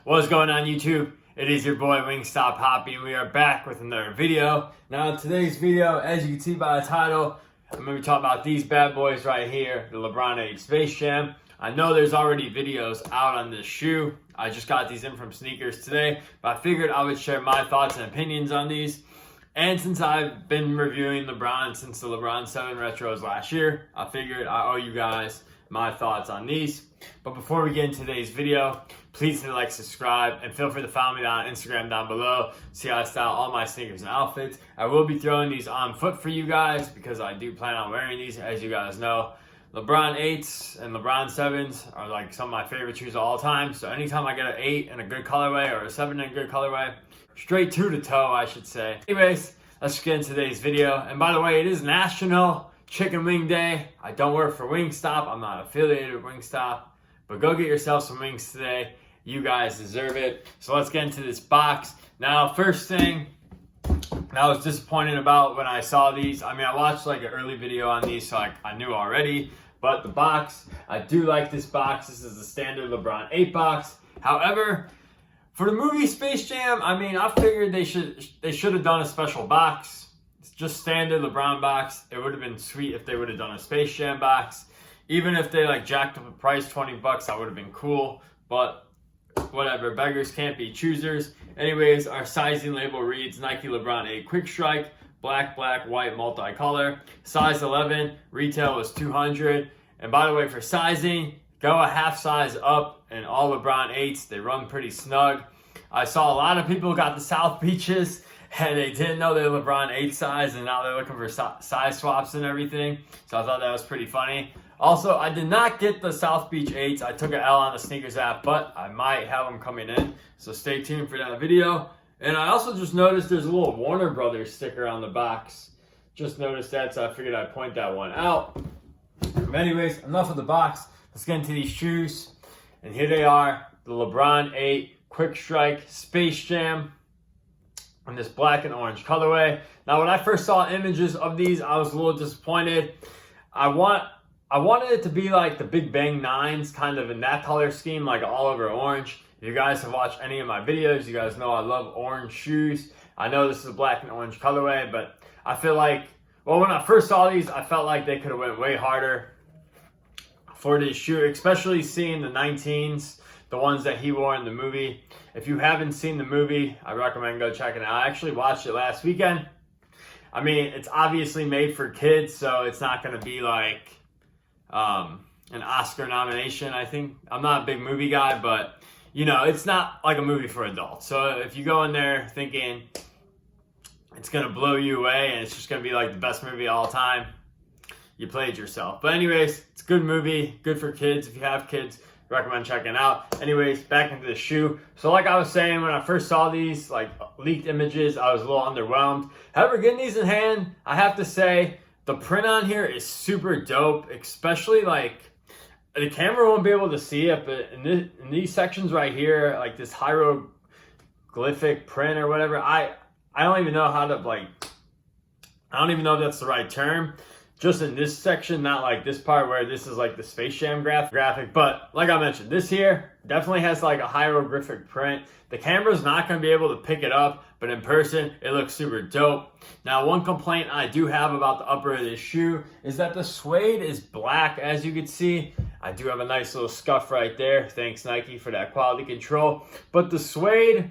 What's going on YouTube? It is your boy Wingstop Hoppy and we are back with another video. Now in today's video, as you can see by the title, I'm going to be talking about these bad boys right here, the Lebron 8 Space Jam. I know there's already videos out on this shoe. I just got these in from Sneakers today, but I figured I would share my thoughts and opinions on these. And since I've been reviewing LeBron since the LeBron 7 Retros last year, I figured I owe you guys my thoughts on these. But before we get into today's video, please hit like, subscribe, and feel free to follow me on Instagram down below. See how I style all my sneakers and outfits. I will be throwing these on foot for you guys because I do plan on wearing these, as you guys know. LeBron 8s and LeBron 7s are like some of my favorite shoes of all time. So anytime I get an 8 in a good colorway or a 7 in a good colorway, straight to toe, I should say. Anyways, let's get into today's video. And by the way, it is National Chicken Wing Day. I don't work for Wingstop. I'm not affiliated with Wingstop. But go get yourself some wings today. You guys deserve it. So let's get into this box. Now, first thing that I was disappointed about when I saw these. I mean, I watched like an early video on these, so I knew already. But the box, I do like this box. This is the standard LeBron 8 box. However, for the movie Space Jam, I mean, I figured they should have done a special box. It's just standard LeBron box. It would have been sweet if they would have done a Space Jam box. Even if they like jacked up the price $20, that would have been cool. But whatever, beggars can't be choosers. Anyways, our sizing label reads Nike LeBron 8 Quick Strike, black, white, multicolor. Size 11, retail was $200. And by the way, for sizing, go a half size up in all LeBron 8s. They run pretty snug. I saw a lot of people got the South Beaches and they didn't know they're LeBron 8 size, and now they're looking for size swaps and everything. So I thought that was pretty funny. Also, I did not get the South Beach 8s. I took an L on the Sneakers app, but I might have them coming in. So stay tuned for that video. And I also just noticed there's a little Warner Brothers sticker on the box. Just noticed that, so I figured I'd point that one out. But anyways, enough of the box. Let's get into these shoes. And here they are, the LeBron 8 Quick Strike Space Jam in this black and orange colorway. Now, when I first saw images of these, I was a little disappointed. I wanted it to be like the Big Bang 9s, kind of in that color scheme, like all over orange. If you guys have watched any of my videos, you guys know I love orange shoes. I know this is a black and orange colorway, but I feel like, well, when I first saw these, I felt like they could have went way harder for this shoe, especially seeing the 19s, the ones that he wore in the movie. If you haven't seen the movie, I recommend go check it out. I actually watched it last weekend. I mean, it's obviously made for kids, so it's not going to be like an Oscar nomination, I think. I'm not a big movie guy, but, you know, it's not like a movie for adults. So if you go in there thinking it's going to blow you away and it's just going to be like the best movie of all time, you played yourself. But anyways, it's a good movie, good for kids. If you have kids, recommend checking it out. Anyways, back into the shoe. So like I was saying, when I first saw these like leaked images, I was a little underwhelmed. However, getting these in hand, I have to say the print on here is super dope, especially like the camera won't be able to see it, but in these sections right here, like this hieroglyphic print or whatever, I don't even know how to I don't even know if that's the right term. Just in this section, not like this part where this is like the Space Jam graphic. But like I mentioned, this here definitely has like a hieroglyphic print. The camera's not going to be able to pick it up, but in person, it looks super dope. Now, one complaint I do have about the upper of this shoe is that the suede is black, as you can see. I do have a nice little scuff right there. Thanks, Nike, for that quality control. But the suede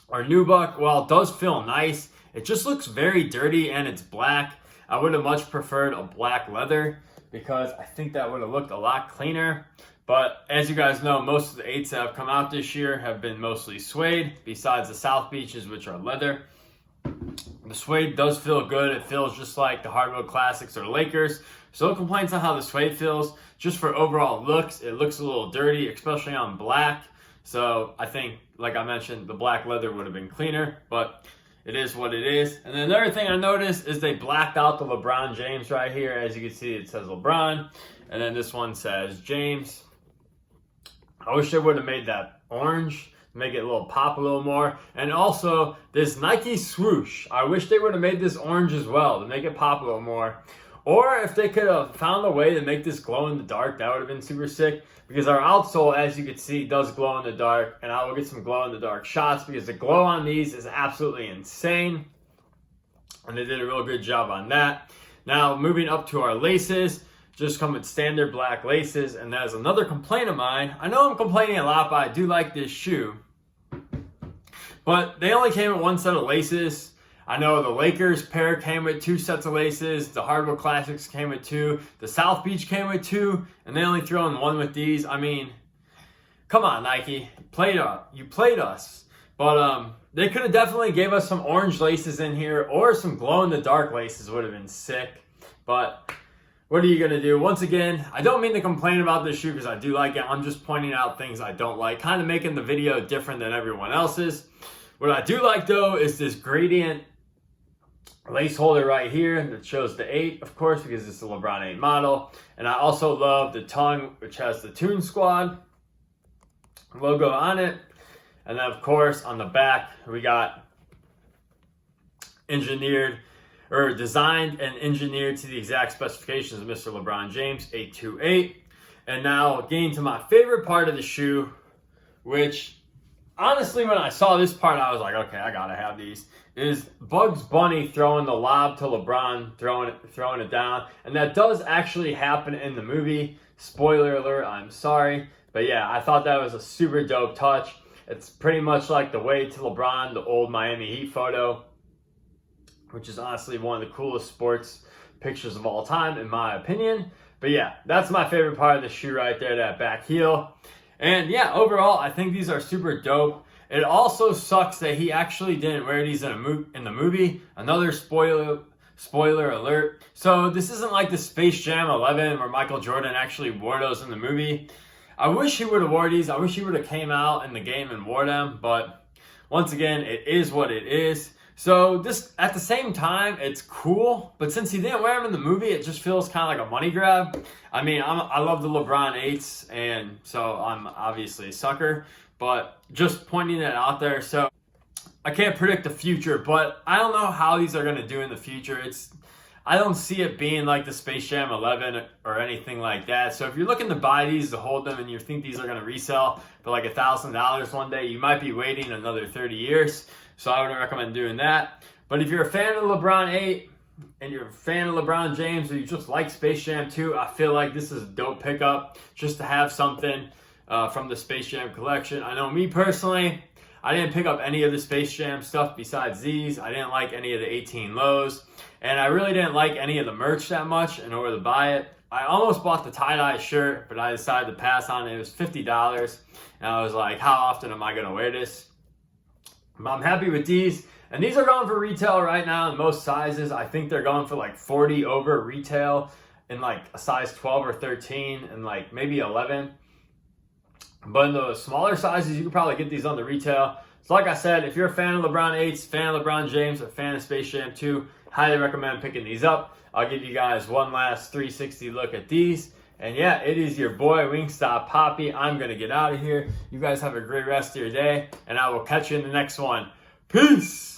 or nubuck, while it does feel nice, it just looks very dirty and it's black. I would have much preferred a black leather because I think that would have looked a lot cleaner. But as you guys know, most of the 8s that have come out this year have been mostly suede, besides the South Beaches, which are leather. The suede does feel good. It feels just like the Hardwood Classics or Lakers. So no complaints on how the suede feels. Just for overall looks, it looks a little dirty, especially on black. So I think, like I mentioned, the black leather would have been cleaner, but it is what it is. And then another thing I noticed is they blacked out the LeBron James right here. As you can see, it says LeBron. And then this one says James. I wish they would have made that orange, make it a little pop a little more. And also, this Nike swoosh. I wish they would have made this orange as well to make it pop a little more. Or if they could have found a way to make this glow in the dark, that would have been super sick. Because our outsole, as you can see, does glow in the dark. And I will get some glow in the dark shots because the glow on these is absolutely insane. And they did a real good job on that. Now, moving up to our laces, just come with standard black laces. And that is another complaint of mine. I know I'm complaining a lot, but I do like this shoe. But they only came with one set of laces. I know the Lakers pair came with 2 sets of laces. The Hardwood Classics came with 2. The South Beach came with 2. And they only throw in 1 with these. I mean, come on, Nike. You played us. But they could have definitely gave us some orange laces in here. Or some glow-in-the-dark laces would have been sick. But what are you going to do? Once again, I don't mean to complain about this shoe because I do like it. I'm just pointing out things I don't like. Kind of making the video different than everyone else's. What I do like, though, is this gradient lace holder right here that shows the 8, of course, because it's the LeBron 8 model. And I also love the tongue, which has the Toon Squad logo on it. And then, of course, on the back, we got designed and engineered to the exact specifications of Mr. LeBron James, 828. And now, getting to my favorite part of the shoe, which, honestly, when I saw this part, I was like, okay, I gotta have these. Is Bugs Bunny throwing the lob to LeBron, throwing it down. And that does actually happen in the movie. Spoiler alert, I'm sorry. But yeah, I thought that was a super dope touch. It's pretty much like the way to LeBron, the old Miami Heat photo, which is honestly one of the coolest sports pictures of all time, in my opinion. But yeah, that's my favorite part of the shoe right there, that back heel. And yeah, overall, I think these are super dope. It also sucks that he actually didn't wear these in the movie. Another spoiler alert. So this isn't like the Space Jam 11 where Michael Jordan actually wore those in the movie. I wish he would have wore these. I wish he would have came out in the game and wore them. But once again, it is what it is. So this, at the same time, it's cool. But since he didn't wear them in the movie, it just feels kind of like a money grab. I mean, I love the LeBron 8s, and so I'm obviously a sucker. But just pointing it out there. So I can't predict the future, but I don't know how these are going to do in the future. I don't see it being like the Space Jam 11 or anything like that. So if you're looking to buy these to hold them and you think these are going to resell for like $1,000 one day, you might be waiting another 30 years. So I wouldn't recommend doing that. But if you're a fan of LeBron 8 and you're a fan of LeBron James, or you just like Space Jam 2, I feel like this is a dope pickup just to have something from the Space Jam collection. I know me personally, I didn't pick up any of the Space Jam stuff besides these. I didn't like any of the 18 lows. And I really didn't like any of the merch that much in order to buy it. I almost bought the tie-dye shirt, but I decided to pass on it. It was $50. And I was like, how often am I going to wear this? But I'm happy with these. And these are going for retail right now in most sizes. I think they're going for like 40 over retail in like a size 12 or 13 and like maybe 11. But in the smaller sizes, you can probably get these on the retail. So like I said, if you're a fan of LeBron 8s, fan of LeBron James, or fan of Space Jam 2, highly recommend picking these up. I'll give you guys one last 360 look at these. And yeah, it is your boy, Wingstop Poppy. I'm going to get out of here. You guys have a great rest of your day, and I will catch you in the next one. Peace!